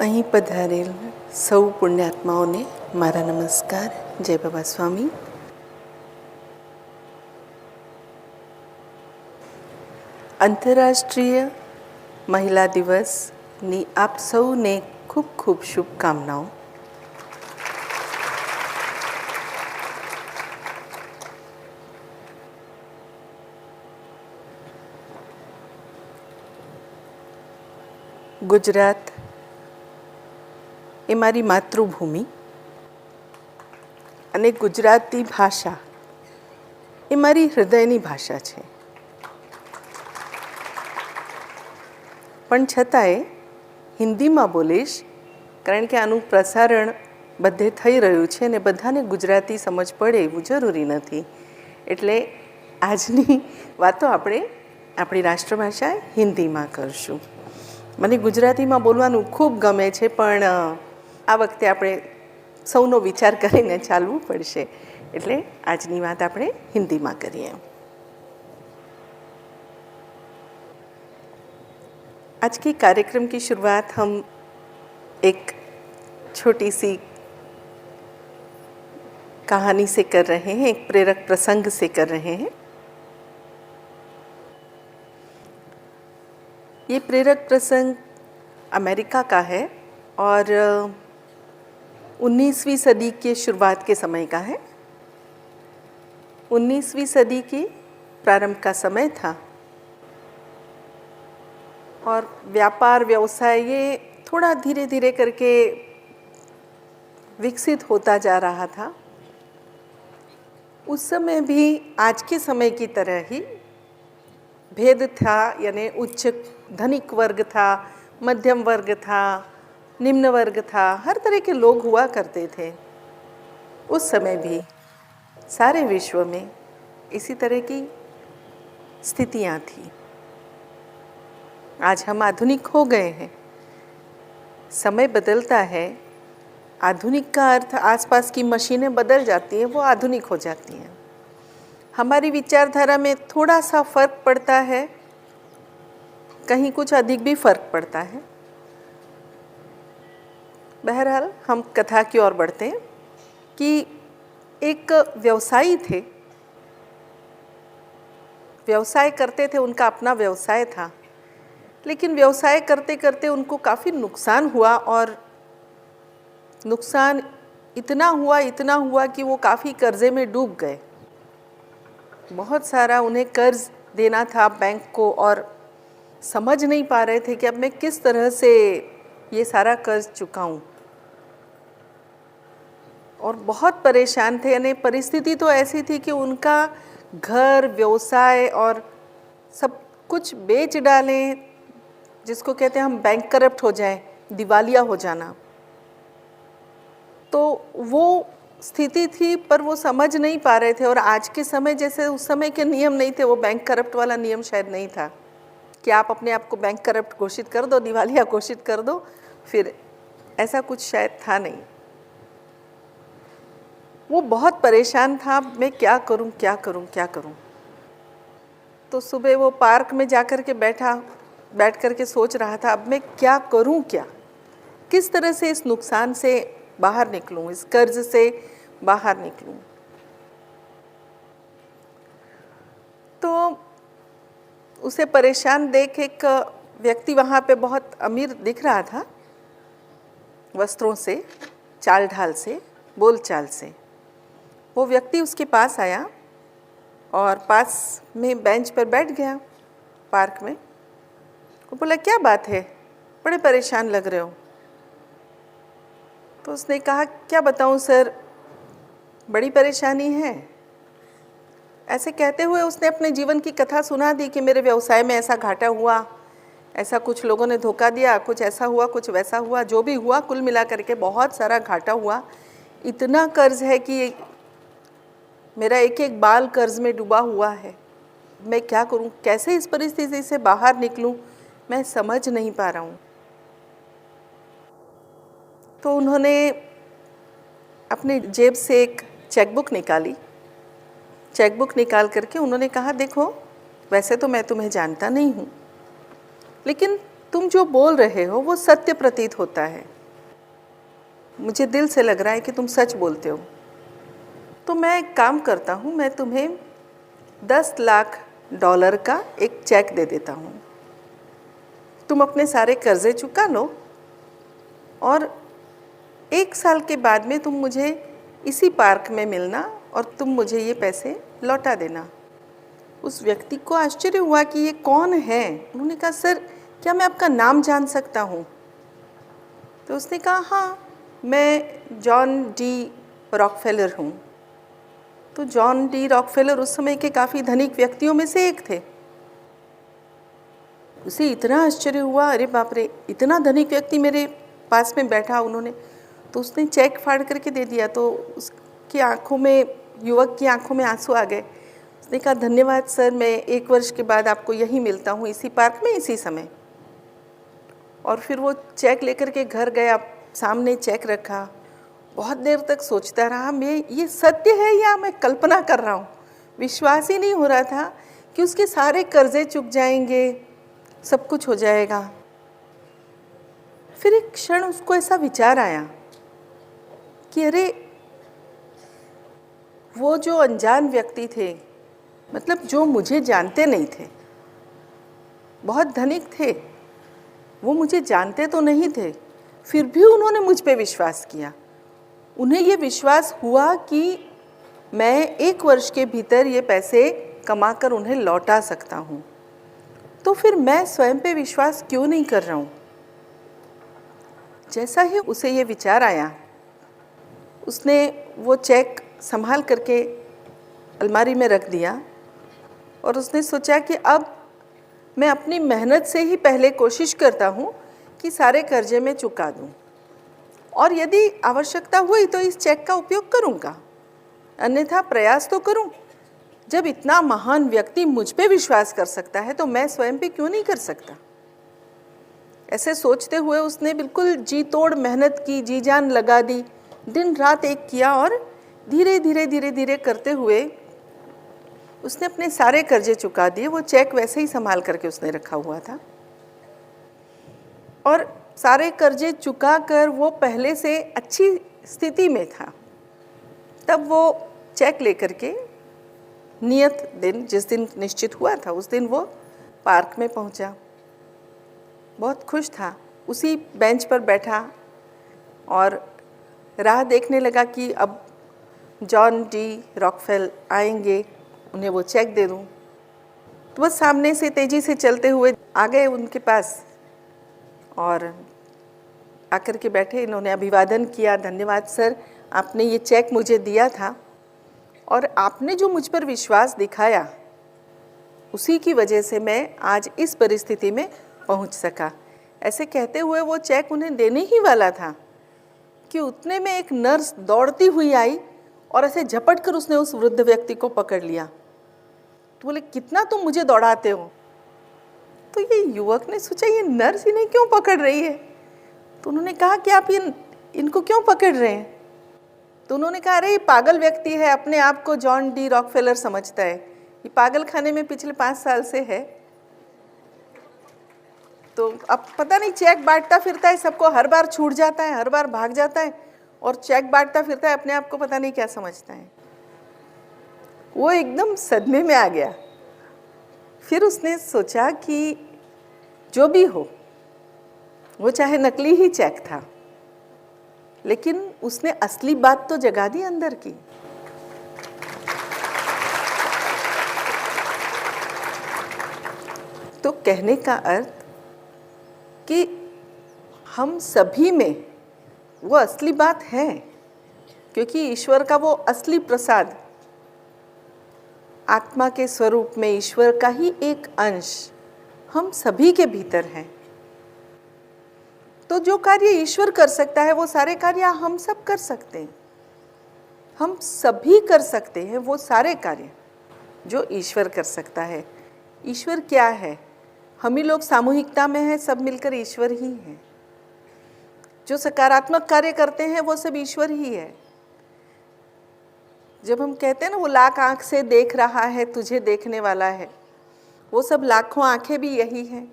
અહીં પધારેલ સૌ પુણ્યાત્માઓને મારા નમસ્કાર. જય બાબા સ્વામી. આંતરરાષ્ટ્રીય મહિલા દિવસની આપ સૌને ખૂબ ખૂબ શુભકામનાઓ. ગુજરાત એ મારી માતૃભૂમિ અને ગુજરાતી ભાષા એ મારી હૃદયની ભાષા છે. પણ છતાંય હિન્દીમાં બોલીશ, કારણ કે આનું પ્રસારણ બધે થઈ રહ્યું છે અને બધાને ગુજરાતી સમજ પડે એવું જરૂરી નથી. એટલે આજની વાતો આપણે આપણી રાષ્ટ્રભાષા હિન્દીમાં કરશું. મને ગુજરાતીમાં બોલવાનું ખૂબ ગમે છે, પણ આ વખતે આપણે સૌનો વિચાર કરીને ચાલવું પડશે. એટલે આજની વાત આપણે હિન્દીમાં કરીએ. आज के कार्यक्रम की शुरुआत हम एक छोटी सी कहानी से कर रहे हैं, एक प्रेरक प्रसंग से कर रहे हैं. ये प्रेरक प्रसंग अमेरिका का है और 19वीं सदी के शुरुआत के समय का है. 19वीं सदी के प्रारंभ का समय था और व्यापार व्यवसाय ये थोड़ा धीरे धीरे करके विकसित होता जा रहा था. उस समय भी आज के समय की तरह ही भेद था, यानी उच्च धनिक वर्ग था, मध्यम वर्ग था, निम्न वर्ग था, हर तरह के लोग हुआ करते थे. उस समय भी सारे विश्व में इसी तरह की स्थितियाँ थी. आज हम आधुनिक हो गए हैं, समय बदलता है. आधुनिक का अर्थ आसपास की मशीनें बदल जाती हैं, वो आधुनिक हो जाती हैं. हमारी विचारधारा में थोड़ा सा फर्क पड़ता है, कहीं कुछ अधिक भी फर्क पड़ता है. बहरहाल हम कथा की ओर बढ़ते हैं कि एक व्यवसायी थे, व्यवसाय करते थे, उनका अपना व्यवसाय था. लेकिन व्यवसाय करते करते उनको काफ़ी नुकसान हुआ और नुकसान इतना हुआ कि वो काफ़ी कर्ज़े में डूब गए. बहुत सारा उन्हें कर्ज़ देना था बैंक को और समझ नहीं पा रहे थे कि अब मैं किस तरह से ये सारा कर्ज़ चुकाऊं. और बहुत परेशान थे. यानी परिस्थिति तो ऐसी थी कि उनका घर, व्यवसाय और सब कुछ बेच डालें, जिसको कहते हैं हम बैंक करप्ट हो जाए, दिवालिया हो जाना. तो वो स्थिति थी, पर वो समझ नहीं पा रहे थे. और आज के समय जैसे उस समय के नियम नहीं थे, वो बैंक करप्ट वाला नियम शायद नहीं था कि आप अपने आप को बैंक करप्ट घोषित कर दो, दिवालिया घोषित कर दो, फिर ऐसा कुछ शायद था नहीं. वो बहुत परेशान था, मैं क्या करूं क्या करूं क्या करूं. तो सुबह वो पार्क में जाकर के बैठ कर के सोच रहा था, अब मैं क्या करूं, क्या किस तरह से इस नुकसान से बाहर निकलूं, इस कर्ज से बाहर निकलूं. तो उसे परेशान देख एक व्यक्ति वहाँ पे बहुत अमीर दिख रहा था, वस्त्रों से, चाल ढाल से, बोल चाल से. वो व्यक्ति उसके पास आया और पास में बेंच पर बैठ गया पार्क में. वो बोला, क्या बात है, बड़े परेशान लग रहे हो. तो उसने कहा, क्या बताऊं सर, बड़ी परेशानी है. ऐसे कहते हुए उसने अपने जीवन की कथा सुना दी कि मेरे व्यवसाय में ऐसा घाटा हुआ, ऐसा कुछ लोगों ने धोखा दिया, कुछ ऐसा हुआ, कुछ वैसा हुआ, जो भी हुआ कुल मिला करके बहुत सारा घाटा हुआ. इतना कर्ज है कि मेरा एक एक बाल कर्ज में डूबा हुआ है. मैं क्या करूं, कैसे इस परिस्थिति से बाहर निकलूं, मैं समझ नहीं पा रहा हूँ. तो उन्होंने अपने जेब से एक चेकबुक निकाली. चेकबुक निकाल करके उन्होंने कहा, देखो वैसे तो मैं तुम्हें जानता नहीं हूँ, लेकिन तुम जो बोल रहे हो वो सत्य प्रतीत होता है. मुझे दिल से लग रहा है कि तुम सच बोलते हो। तो मैं एक काम करता हूँ, मैं तुम्हें 10 लाख डॉलर का एक चेक दे देता हूँ। तुम अपने सारे कर्जे चुका लो और 1 साल के बाद में तुम मुझे इसी पार्क में मिलना और तुम मुझे ये पैसे लौटा देना। उस व्यक्ति को आश्चर्य हुआ कि ये कौन है। उन्होंने कहा, सर क्या मैं आपका नाम जान सकता हूँ? तो उसने कहा, हाँ, मैं जॉन डी रॉकफेलर हूँ। तो जॉन डी रॉकफेलर उस समय के काफ़ी धनिक व्यक्तियों में से एक थे। उसे इतना आश्चर्य हुआ, अरे बाप रे, इतना धनिक व्यक्ति मेरे पास में बैठा। उन्होंने तो उसने चेक फाड़ करके दे दिया। तो उसकी आंखों में, युवक की आंखों में आंसू आ गए। उसने कहा, धन्यवाद सर, मैं 1 वर्ष के बाद आपको यहीं मिलता हूँ, इसी पार्क में, इसी समय। और फिर वो चेक लेकर के घर गया, सामने चेक रखा, बहुत देर तक सोचता रहा, मैं ये सत्य है या मैं कल्पना कर रहा हूँ। विश्वास ही नहीं हो रहा था कि उसके सारे कर्जे चुक जाएंगे, सब कुछ हो जाएगा। फिर एक क्षण उसको ऐसा विचार आया कि अरे, वो जो अनजान व्यक्ति थे, मतलब जो मुझे जानते नहीं थे, बहुत धनिक थे, वो मुझे जानते तो नहीं थे, फिर भी उन्होंने मुझ पे विश्वास किया। उन्हें ये विश्वास हुआ कि मैं 1 वर्ष के भीतर ये पैसे कमाकर उन्हें लौटा सकता हूँ। तो फिर मैं स्वयं पे विश्वास क्यों नहीं कर रहा हूँ? जैसा ही उसे ये विचार आया, उसने वो चेक संभाल करके अलमारी में रख दिया और उसने सोचा कि अब मैं अपनी मेहनत से ही पहले कोशिश करता हूँ कि सारे कर्जे मैं चुका दूँ, और यदि आवश्यकता हुई तो इस चेक का उपयोग करूँगा, अन्यथा प्रयास तो करूँ। जब इतना महान व्यक्ति मुझ पे विश्वास कर सकता है तो मैं स्वयं पे क्यों नहीं कर सकता? ऐसे सोचते हुए उसने बिल्कुल जी तोड़ मेहनत की, जी जान लगा दी, दिन रात एक किया और धीरे धीरे करते हुए उसने अपने सारे कर्जे चुका दिए। वो चेक वैसे ही संभाल करके उसने रखा हुआ था और सारे कर्जे चुका कर वो पहले से अच्छी स्थिति में था। तब वो चेक लेकर के नियत दिन, जिस दिन निश्चित हुआ था, उस दिन वो पार्क में पहुंचा। बहुत खुश था, उसी बेंच पर बैठा और राह देखने लगा कि अब जॉन डी रॉकफेल आएंगे, उन्हें वो चेक दे दूं। तो बस सामने से तेज़ी से चलते हुए आ गए उनके पास और आकर के बैठे। इन्होंने अभिवादन किया, धन्यवाद सर, आपने ये चेक मुझे दिया था और आपने जो मुझ पर विश्वास दिखाया, उसी की वजह से मैं आज इस परिस्थिति में पहुंच सका। ऐसे कहते हुए वो चेक उन्हें देने ही वाला था कि उतने में एक नर्स दौड़ती हुई आई और ऐसे झपट कर उसने उस वृद्ध व्यक्ति को पकड़ लिया। तो बोले, कितना तुम मुझे दौड़ाते हो? तो ये युवक ने सोचा, ये नर्स इन्हें क्यों पकड़ रही है? तो उन्होंने कहा कि आप इनको क्यों पकड़ रहे हैं? तो उन्होंने कहा, अरे ये पागल व्यक्ति है, अपने आप को जॉन डी रॉकफेलर समझता है, ये पागल खाने में पिछले 5 साल से है। तो अब पता नहीं चेक बांटता फिरता है, सबको हर बार छूट जाता है, हर बार भाग जाता है और चेक बांटता फिरता है, अपने आप को पता नहीं क्या समझता है। वो एकदम सदमे में आ गया। फिर उसने सोचा कि जो भी हो, वो चाहे नकली ही चेक था, लेकिन उसने असली बात तो जगा दी अंदर की। तो कहने का अर्थ कि हम सभी में वो असली बात है, क्योंकि ईश्वर का वो असली प्रसाद, आत्मा के स्वरूप में ईश्वर का ही एक अंश हम सभी के भीतर है। तो जो कार्य ईश्वर कर सकता है वो सारे कार्य हम सब कर सकते हैं, हम सभी कर सकते हैं वो सारे कार्य जो ईश्वर कर सकता है। ईश्वर क्या है? हम ही लोग सामूहिकता में हैं, सब मिलकर ईश्वर ही हैं। जो सकारात्मक कार्य करते हैं वो सब ईश्वर ही है। जब हम कहते हैं ना, वो लाख आँख से देख रहा है, तुझे देखने वाला है, वो सब लाखों आँखें भी यही हैं,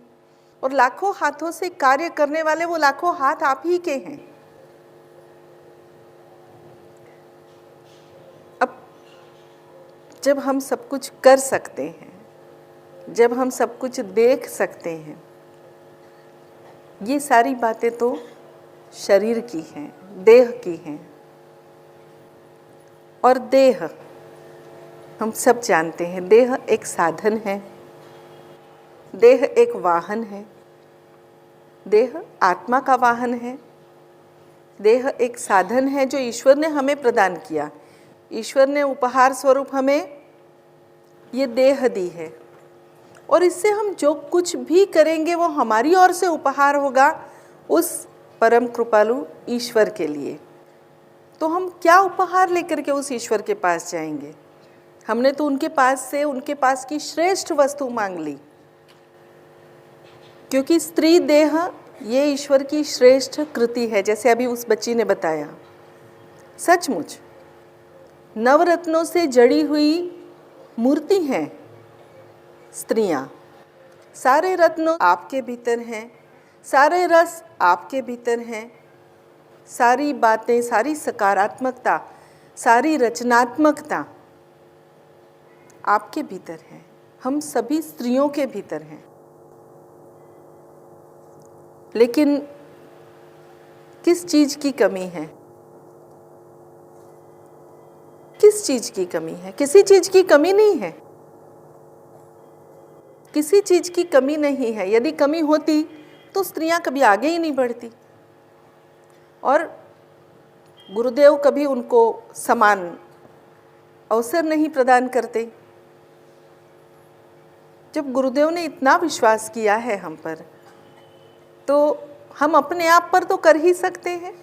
और लाखों हाथों से कार्य करने वाले वो लाखों हाथ आप ही के हैं। जब हम सब कुछ कर सकते हैं, जब हम सब कुछ देख सकते हैं, ये सारी बातें तो शरीर की हैं, देह की हैं। और देह, हम सब जानते हैं, देह एक साधन है, देह एक वाहन है, देह आत्मा का वाहन है। देह एक साधन है जो ईश्वर ने हमें प्रदान किया। ईश्वर ने उपहार स्वरूप हमें ये देह दी है, और इससे हम जो कुछ भी करेंगे वो हमारी ओर से उपहार होगा उस परम कृपालु ईश्वर के लिए। तो हम क्या उपहार लेकर के उस ईश्वर के पास जाएंगे? हमने तो उनके पास से उनके पास की श्रेष्ठ वस्तु मांग ली, क्योंकि स्त्री देह ये ईश्वर की श्रेष्ठ कृति है। जैसे अभी उस बच्ची ने बताया, सचमुच नवरत्नों से जड़ी हुई मूर्ति हैं स्त्रियां। सारे रत्न आपके भीतर हैं, सारे रस आपके भीतर हैं, सारी बातें, सारी सकारात्मकता, सारी रचनात्मकता आपके भीतर है। हम सभी स्त्रियों के भीतर हैं। लेकिन किस चीज़ की कमी है? किस चीज़ की कमी है? किसी चीज़ की कमी नहीं है, किसी चीज़ की कमी नहीं है। यदि कमी होती तो स्त्रियां कभी आगे ही नहीं बढ़ती, और गुरुदेव कभी उनको समान अवसर नहीं प्रदान करते। जब गुरुदेव ने इतना विश्वास किया है हम पर, तो हम अपने आप पर तो कर ही सकते हैं।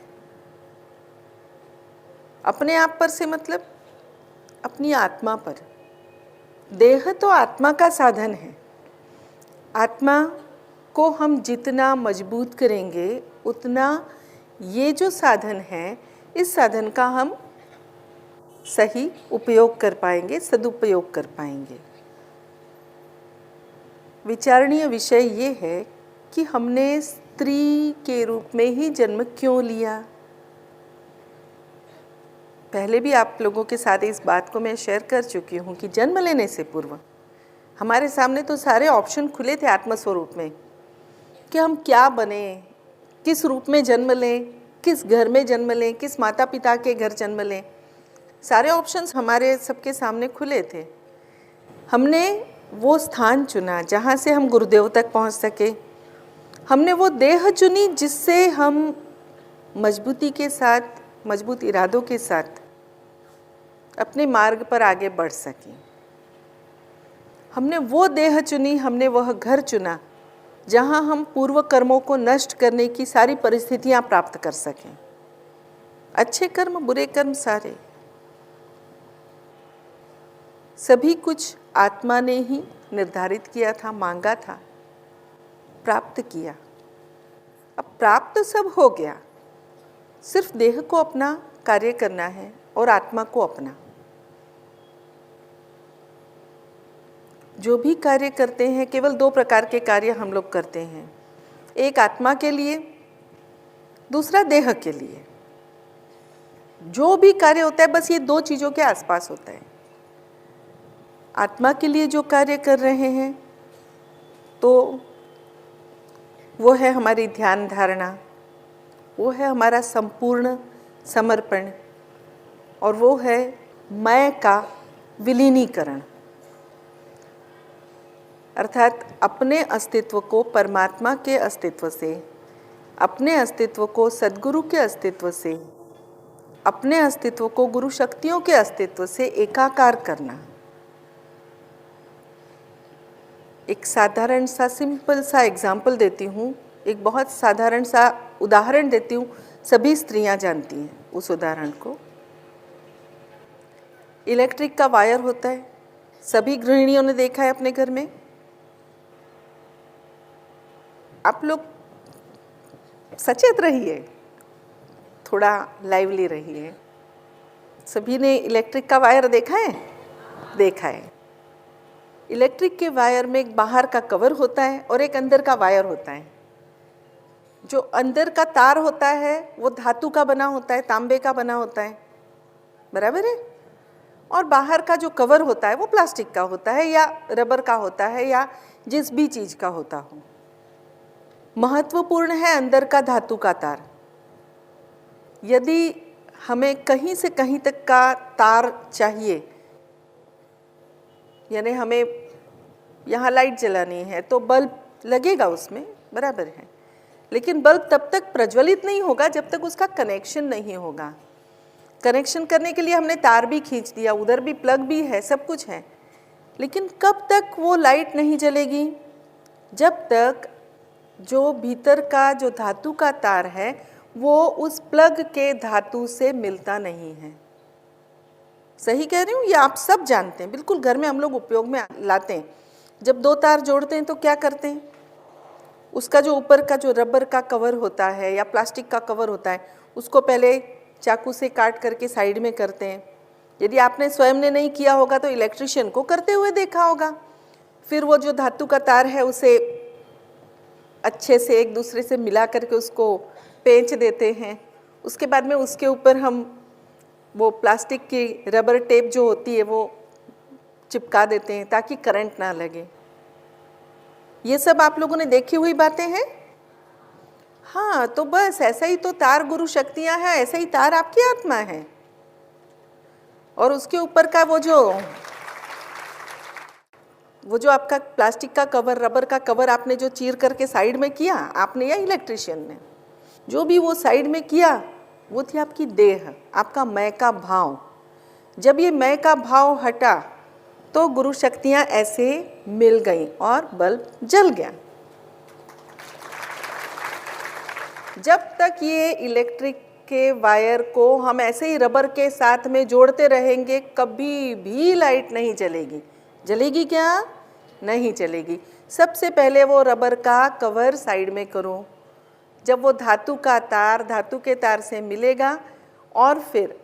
अपने आप पर से मतलब अपनी आत्मा पर। देह तो आत्मा का साधन है। आत्मा को हम जितना मजबूत करेंगे उतना ये जो साधन है, इस साधन का हम सही उपयोग कर पाएंगे, सदुपयोग कर पाएंगे। विचारणीय विषय ये है कि हमने स्त्री के रूप में ही जन्म क्यों लिया। पहले भी आप लोगों के साथ इस बात को मैं शेयर कर चुकी हूँ कि जन्म लेने से पूर्व हमारे सामने तो सारे ऑप्शन खुले थे आत्मस्वरूप में कि हम क्या बने, किस रूप में जन्म लें, किस घर में जन्म लें, किस माता पिता के घर जन्म लें। सारे ऑप्शंस हमारे सबके सामने खुले थे। हमने वो स्थान चुना जहाँ से हम गुरुदेव तक पहुँच सके। हमने वो देह चुनी जिससे हम मजबूती के साथ, मजबूत इरादों के साथ अपने मार्ग पर आगे बढ़ सकें। हमने वो देह चुनी, हमने वह घर चुना जहाँ हम पूर्व कर्मों को नष्ट करने की सारी परिस्थितियाँ प्राप्त कर सकें। अच्छे कर्म, बुरे कर्म, सारे सभी कुछ आत्मा ने ही निर्धारित किया था, मांगा था, प्राप्त किया। अब प्राप्त सब हो गया, सिर्फ देह को अपना कार्य करना है और आत्मा को अपना। जो भी कार्य करते हैं, केवल दो प्रकार के कार्य हम लोग करते हैं, एक आत्मा के लिए, दूसरा देह के लिए। जो भी कार्य होता है बस ये दो चीज़ों के आसपास होता है। आत्मा के लिए जो कार्य कर रहे हैं तो वो है हमारी ध्यान धारणा, वो है हमारा संपूर्ण समर्पण, और वो है मैं का विलीनीकरण, अर्थात अपने अस्तित्व को परमात्मा के अस्तित्व से, अपने अस्तित्व को सद्गुरु के अस्तित्व से, अपने अस्तित्व को गुरु शक्तियों के अस्तित्व से एकाकार करना। एक साधारण सा सिंपल सा एग्जाम्पल देती हूँ, एक बहुत साधारण सा उदाहरण देती हूँ, सभी स्त्रियाँ जानती हैं उस उदाहरण को। इलेक्ट्रिक का वायर होता है, सभी गृहिणियों ने देखा है अपने घर में। आप लोग सचेत रहिए, थोड़ा लाइवली रहिए। सभी ने इलेक्ट्रिक का वायर देखा है? देखा है। इलेक्ट्रिक के वायर में एक बाहर का कवर होता है और एक अंदर का वायर होता है। जो अंदर का तार होता है वो धातु का बना होता है, तांबे का बना होता है, बराबर है। और बाहर का जो कवर होता है वो प्लास्टिक का होता है या रबर का होता है या जिस भी चीज़ का होता हो। महत्वपूर्ण है अंदर का धातु का तार। यदि हमें कहीं से कहीं तक का तार चाहिए, यानी हमें यहाँ लाइट जलानी है तो बल्ब लगेगा उसमें, बराबर है, लेकिन बल्ब तब तक प्रज्वलित नहीं होगा जब तक उसका कनेक्शन नहीं होगा। कनेक्शन करने के लिए हमने तार भी खींच दिया, उधर भी प्लग भी है, सब कुछ है, लेकिन कब तक वो लाइट नहीं जलेगी? जब तक जो भीतर का जो धातु का तार है वो उस प्लग के धातु से मिलता नहीं है। सही कह रही हूँ? ये आप सब जानते हैं, बिल्कुल घर में हम लोग उपयोग में लाते हैं। जब दो तार जोड़ते हैं तो क्या करते हैं? उसका जो ऊपर का जो रबर का कवर होता है या प्लास्टिक का कवर होता है उसको पहले चाकू से काट करके साइड में करते हैं। यदि आपने स्वयं ने नहीं किया होगा तो इलेक्ट्रिशियन को करते हुए देखा होगा। फिर वो जो धातु का तार है उसे अच्छे से एक दूसरे से मिला करके उसको पेंच देते हैं। उसके बाद में उसके ऊपर हम वो प्लास्टिक की रबर टेप जो होती है वो चिपका देते हैं ताकि करंट ना लगे। ये सब आप लोगों ने देखी हुई बातें हैं। हाँ, तो बस ऐसा ही तो तार गुरु शक्तियाँ हैं, ऐसा ही तार आपकी आत्मा है। और उसके ऊपर का वो जो आपका प्लास्टिक का कवर, रबर का कवर आपने जो चीर करके साइड में किया, आपने या इलेक्ट्रिशियन ने, जो भी वो साइड में किया वो थी आपकी देह, आपका मैं का भाव। जब ये मैं का भाव हटा तो गुरु शक्तियाँ ऐसे मिल गईं और बल्ब जल गया। जब तक ये इलेक्ट्रिक के वायर को हम ऐसे ही रबर के साथ में जोड़ते रहेंगे कभी भी लाइट नहीं जलेगी। जलेगी क्या? नहीं जलेगी। सबसे पहले वो रबर का कवर साइड में करो। जब वो धातु का तार धातु के तार से मिलेगा और फिर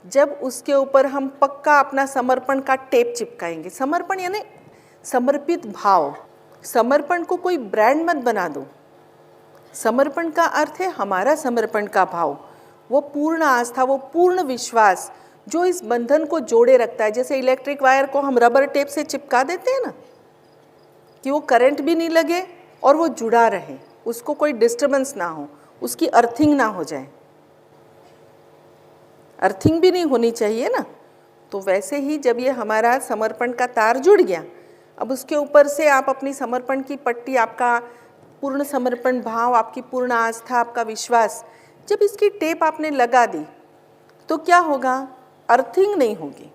जब उसके ऊपर हम पक्का अपना समर्पण का टेप चिपकाएंगे। समर्पण यानी समर्पित भाव। समर्पण को कोई ब्रांड मत बना दो। समर्पण का अर्थ है हमारा समर्पण का भाव, वो पूर्ण आस्था, वो पूर्ण विश्वास जो इस बंधन को जोड़े रखता है। जैसे इलेक्ट्रिक वायर को हम रबर टेप से चिपका देते हैं ना, कि वो करंट भी नहीं लगे और वो जुड़ा रहे, उसको कोई डिस्टर्बेंस ना हो, उसकी अर्थिंग ना हो जाए। अर्थिंग भी नहीं होनी चाहिए ना। तो वैसे ही जब ये हमारा समर्पण का तार जुड़ गया, अब उसके ऊपर से आप अपनी समर्पण की पट्टी, आपका पूर्ण समर्पण भाव, आपकी पूर्ण आस्था, आपका विश्वास, जब इसकी टेप आपने लगा दी तो क्या होगा? अर्थिंग नहीं होगी।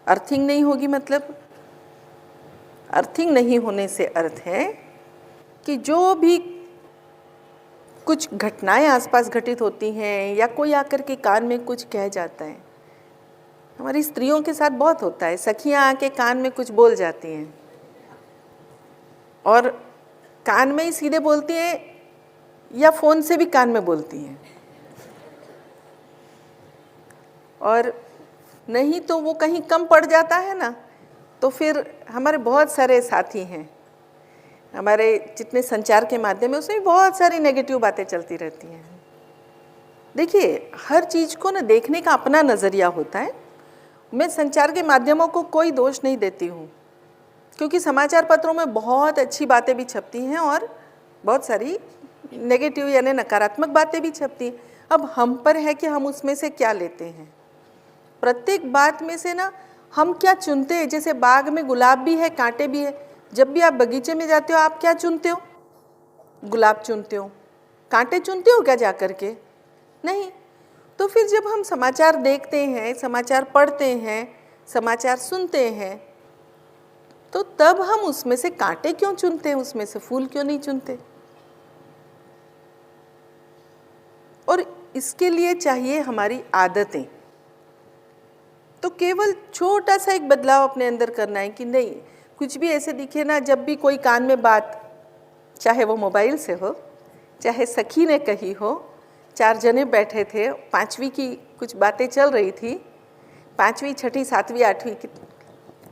अर्थिंग नहीं होगी मतलब, अर्थिंग नहीं होने से अर्थ है कि जो भी कुछ घटनाएं आसपास घटित होती हैं या कोई आकर के कान में कुछ कह जाता है, हमारी स्त्रियों के साथ बहुत होता है, सखियां आके कान में कुछ बोल जाती हैं और कान में ही सीधे बोलती हैं या फ़ोन से भी कान में बोलती हैं, और नहीं तो वो कहीं कम पड़ जाता है ना, तो फिर हमारे बहुत सारे साथी हैं, हमारे जितने संचार के माध्यम है उसमें बहुत सारी नेगेटिव बातें चलती रहती हैं। देखिए, हर चीज़ को ना देखने का अपना नज़रिया होता है। मैं संचार के माध्यमों को कोई दोष नहीं देती हूँ, क्योंकि समाचार पत्रों में बहुत अच्छी बातें भी छपती हैं और बहुत सारी नेगेटिव यानी नकारात्मक बातें भी छपती हैं। अब हम पर है कि हम उसमें से क्या लेते हैं। प्रत्येक बात में से ना हम क्या चुनते हैं। जैसे बाग में गुलाब भी है, कांटे भी है। जब भी आप बगीचे में जाते हो आप क्या चुनते हो? गुलाब चुनते हो। कांटे चुनते हो क्या जा कर के? नहीं। तो फिर जब हम समाचार देखते हैं, समाचार पढ़ते हैं, समाचार सुनते हैं, तो तब हम उसमें से कांटे क्यों चुनते हैं, उसमें से फूल क्यों नहीं चुनते? और इसके लिए चाहिए हमारी आदतें। तो केवल छोटा सा एक बदलाव अपने अंदर करना है कि नहीं, कुछ भी ऐसे दिखे ना, जब भी कोई कान में बात, चाहे वो मोबाइल से हो, चाहे सखी ने कही हो, 4 जने बैठे थे, 5वीं की कुछ बातें चल रही थी, 5वीं, 6ठी, 7वीं, 8वीं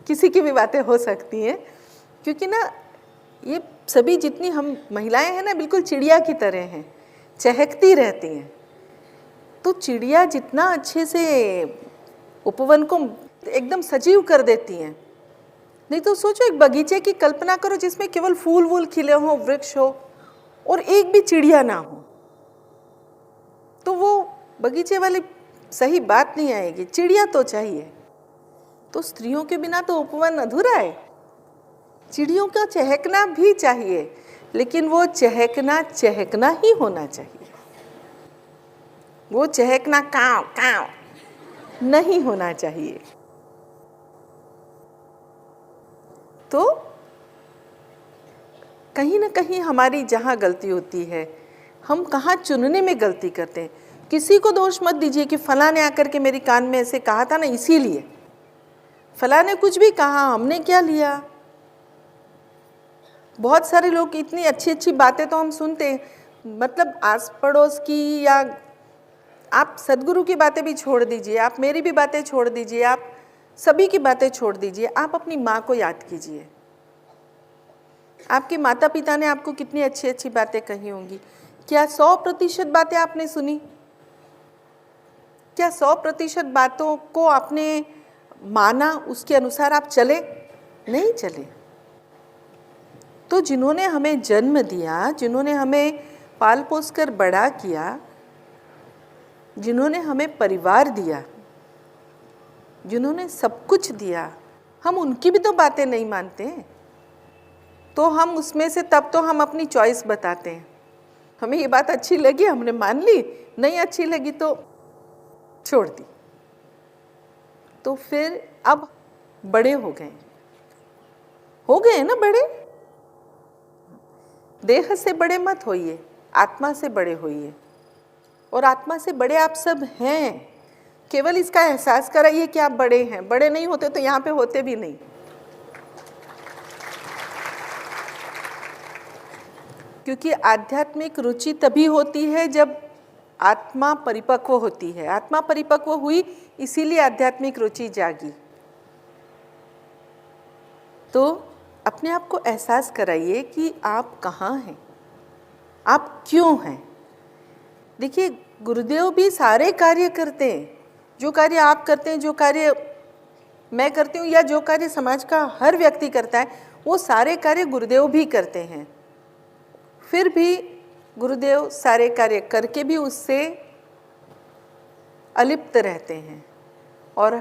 किसी की भी बातें हो सकती हैं, क्योंकि ना ये सभी जितनी हम महिलाएं हैं ना, बिल्कुल चिड़िया की तरह हैं, चहकती रहती हैं। तो चिड़िया जितना अच्छे से उपवन को एकदम सजीव कर देती हैं। नहीं तो सोचो, एक बगीचे की कल्पना करो जिसमें केवल फूल वूल खिले हों, वृक्ष हो और एक भी चिड़िया ना हो, तो वो बगीचे वाली सही बात नहीं आएगी। चिड़िया तो चाहिए। तो स्त्रियों के बिना तो उपवन अधूरा है। चिड़ियों का चहकना भी चाहिए, लेकिन वो चहकना चहकना ही होना चाहिए। वो चहकना काव काव नहीं होना चाहिए। तो कहीं ना कहीं हमारी जहाँ गलती होती है, हम कहाँ चुनने में गलती करते हैं। किसी को दोष मत दीजिए कि फलां ने आकर के मेरी कान में ऐसे कहा था ना, इसीलिए फलां ने कुछ भी कहा, हमने क्या लिया। बहुत सारे लोग इतनी अच्छी अच्छी बातें तो हम सुनते हैं, मतलब आस पड़ोस की, या आप सदगुरु की बातें भी छोड़ दीजिए, आप मेरी भी बातें छोड़ दीजिए, आप सभी की बातें छोड़ दीजिए, आप अपनी माँ को याद कीजिए। आपके माता पिता ने आपको कितनी अच्छी अच्छी बातें कही होंगी। क्या 100% बातें आपने सुनी? क्या 100% बातों को आपने माना, उसके अनुसार आप चले? नहीं चले। तो जिन्होंने हमें जन्म दिया, जिन्होंने हमें पाल पोस कर बड़ा किया, जिन्होंने हमें परिवार दिया, जिन्होंने सब कुछ दिया, हम उनकी भी तो बातें नहीं मानते। तो हम उसमें से तब तो हम अपनी चॉइस बताते हैं। हमें ये बात अच्छी लगी, हमने मान ली, नहीं अच्छी लगी तो छोड़ दी। तो फिर अब बड़े हो गए ना बड़े। देह से बड़े मत होइए, आत्मा से बड़े होइए। और आत्मा से बड़े आप सब हैं। केवल इसका एहसास कराइए कि आप बड़े हैं। बड़े नहीं होते तो यहाँ पे होते भी नहीं। क्योंकि आध्यात्मिक रुचि तभी होती है जब आत्मा परिपक्व होती है। आत्मा परिपक्व हुई, इसीलिए आध्यात्मिक रुचि जागी। तो अपने आप को एहसास कराइए कि आप कहाँ हैं, आप क्यों हैं। देखिए, गुरुदेव भी सारे कार्य करते हैं। जो कार्य आप करते हैं, जो कार्य मैं करती हूँ, या जो कार्य समाज का हर व्यक्ति करता है, वो सारे कार्य गुरुदेव भी करते हैं। फिर भी गुरुदेव सारे कार्य करके भी उससे अलिप्त रहते हैं। और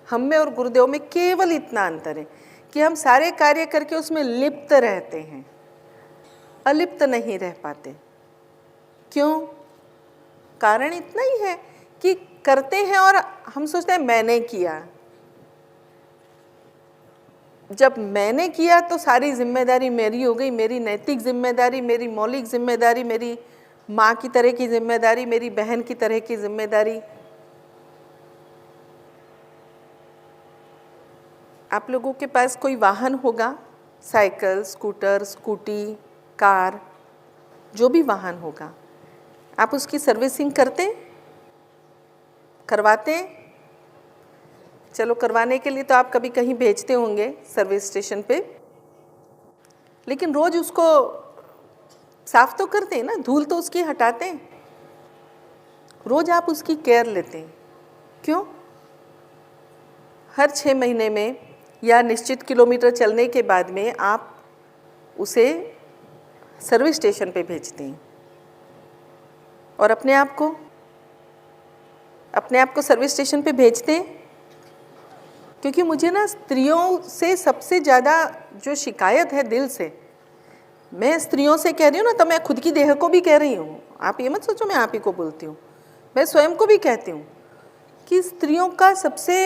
हम में और गुरुदेव में केवल इतना अंतर है कि हम सारे कार्य करके उसमें लिप्त रहते हैं, अलिप्त नहीं रह पाते। क्यों? कारण इतना ही है कि करते हैं और हम सोचते हैं मैंने किया। जब मैंने किया तो सारी जिम्मेदारी मेरी हो गई, मेरी नैतिक जिम्मेदारी, मेरी मौलिक जिम्मेदारी, मेरी माँ की तरह की जिम्मेदारी, मेरी बहन की तरह की जिम्मेदारी। आप लोगों के पास कोई वाहन होगा, साइकिल, स्कूटर, स्कूटी, कार, जो भी वाहन होगा, आप उसकी सर्विसिंग करते हैं, करवाते हैं। चलो, करवाने के लिए तो आप कभी कहीं भेजते होंगे सर्विस स्टेशन पे, लेकिन रोज उसको साफ तो करते हैं ना, धूल तो उसकी हटाते हैं। रोज आप उसकी केयर लेते हैं। क्यों? हर 6 महीने में या निश्चित किलोमीटर चलने के बाद में आप उसे सर्विस स्टेशन पे भेजते हैं। और अपने आप को सर्विस स्टेशन पे भेजते हैं क्योंकि मुझे ना स्त्रियों से सबसे ज़्यादा जो शिकायत है दिल से, मैं स्त्रियों से कह रही हूँ ना, तो मैं खुद की देह को भी कह रही हूँ। आप ये मत सोचो मैं आप ही को बोलती हूँ, मैं स्वयं को भी कहती हूँ कि स्त्रियों का सबसे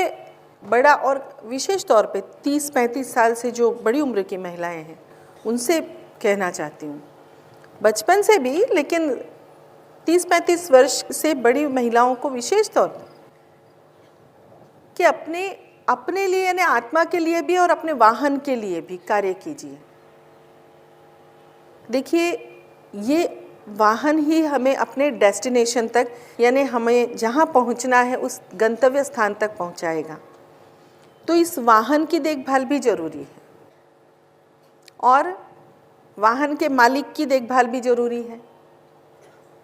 बड़ा, और विशेष तौर पे 30-35 साल से जो बड़ी उम्र की महिलाएं हैं उनसे कहना चाहती हूँ, बचपन से भी, लेकिन 30-35 वर्ष से बड़ी महिलाओं को विशेष तौर पर, कि अपने लिए यानी आत्मा के लिए भी और अपने वाहन के लिए भी कार्य कीजिए। देखिए, ये वाहन ही हमें अपने डेस्टिनेशन तक, यानी हमें जहाँ पहुँचना है उस गंतव्य स्थान तक पहुँचाएगा। तो इस वाहन की देखभाल भी जरूरी है और वाहन के मालिक की देखभाल भी जरूरी है।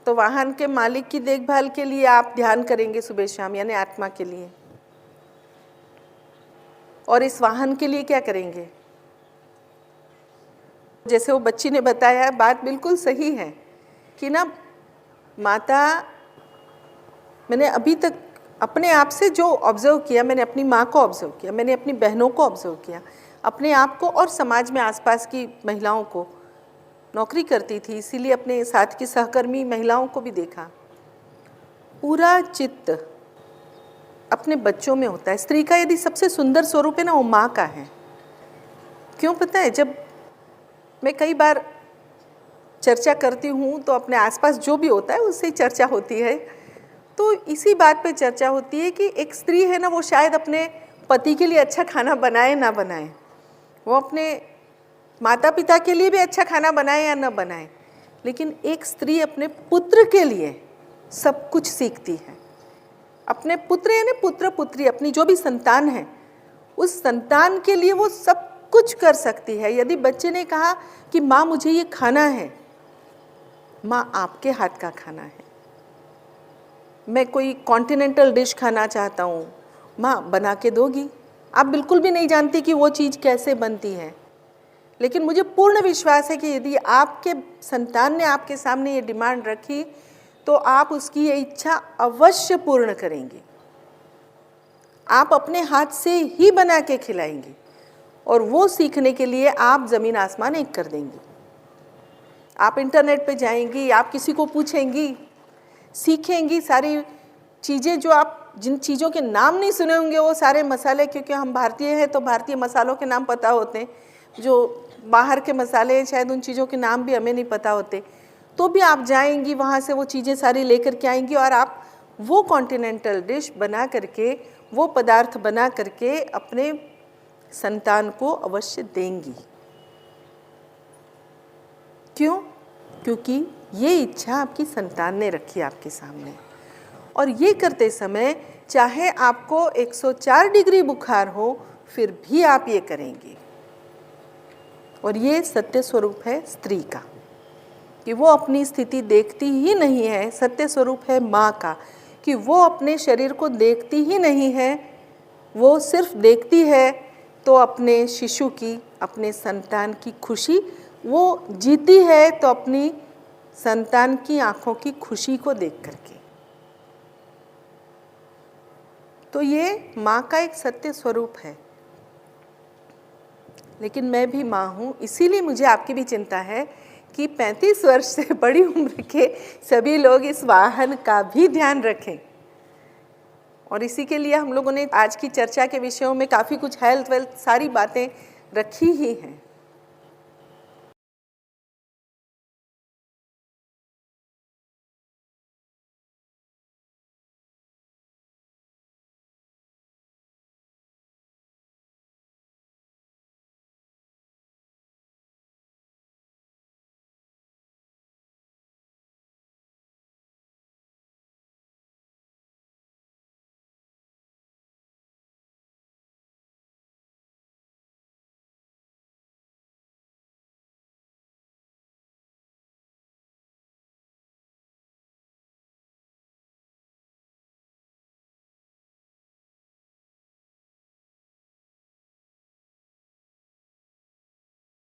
तो वाहन के मालिक की देखभाल के लिए आप ध्यान करेंगे सुबह शाम, यानी आत्मा के लिए। और इस वाहन के लिए क्या करेंगे? जैसे वो बच्ची ने बताया, बात बिल्कुल सही है कि ना माता, मैंने अभी तक अपने आप से जो ऑब्जर्व किया, मैंने अपनी माँ को ऑब्जर्व किया, मैंने अपनी बहनों को ऑब्जर्व किया, अपने आप को और समाज में आसपास की महिलाओं को। नौकरी करती थी इसीलिए अपने साथ की सहकर्मी महिलाओं को भी देखा। पूरा चित्त अपने बच्चों में होता है। स्त्री का यदि सबसे सुंदर स्वरूप है ना, वो माँ का है। क्यों पता है? जब मैं कई बार चर्चा करती हूँ तो अपने आसपास जो भी होता है उससे ही चर्चा होती है, तो इसी बात पे चर्चा होती है कि एक स्त्री है ना, वो शायद अपने पति के लिए अच्छा खाना बनाए ना बनाए, वो अपने माता पिता के लिए भी अच्छा खाना बनाए या ना बनाए, लेकिन एक स्त्री अपने पुत्र के लिए सब कुछ सीखती है। अपने पुत्र यानी पुत्र पुत्री, अपनी जो भी संतान है, उस संतान के लिए वो सब कुछ कर सकती है। यदि बच्चे ने कहा कि माँ मुझे ये खाना है, माँ आपके हाथ का खाना है। मैं कोई कॉन्टिनेंटल डिश खाना चाहता हूँ, माँ बना के दोगी। आप बिल्कुल भी नहीं जानती कि वो चीज़ कैसे बनती है, लेकिन मुझे पूर्ण विश्वास है कि यदि आपके संतान ने आपके सामने ये डिमांड रखी तो आप उसकी ये इच्छा अवश्य पूर्ण करेंगे। आप अपने हाथ से ही बना के खिलाएंगे और वो सीखने के लिए आप ज़मीन आसमान एक कर देंगी। आप इंटरनेट पे जाएंगी, आप किसी को पूछेंगी, सीखेंगी सारी चीज़ें जो आप जिन चीज़ों के नाम नहीं सुने होंगे, वो सारे मसाले, क्योंकि हम भारतीय हैं तो भारतीय मसालों के नाम पता होते हैं, जो बाहर के मसाले हैं शायद उन चीज़ों के नाम भी हमें नहीं पता होते, तो भी आप जाएंगी वहाँ से वो चीज़ें सारी लेकर के आएंगी और आप वो कॉन्टिनेंटल डिश बना करके, वो पदार्थ बना करके अपने संतान को अवश्य देंगी। क्यों? क्योंकि ये इच्छा आपकी संतान ने रखी आपके सामने, और ये करते समय चाहे आपको 104 डिग्री बुखार हो फिर भी आप ये करेंगे। और ये सत्य स्वरूप है स्त्री का कि वो अपनी स्थिति देखती ही नहीं है। सत्य स्वरूप है माँ का कि वो अपने शरीर को देखती ही नहीं है, वो सिर्फ देखती है तो अपने शिशु की, अपने संतान की खुशी वो जीती है, तो अपनी संतान की आँखों की खुशी को देख करके। तो ये माँ का एक सत्य स्वरूप है। लेकिन मैं भी माँ हूँ, इसीलिए मुझे आपकी भी चिंता है कि 35 वर्ष से बड़ी उम्र के सभी लोग इस वाहन का भी ध्यान रखें। और इसी के लिए हम लोगों ने आज की चर्चा के विषयों में काफ़ी कुछ हेल्थ वेल्थ सारी बातें रखी ही हैं।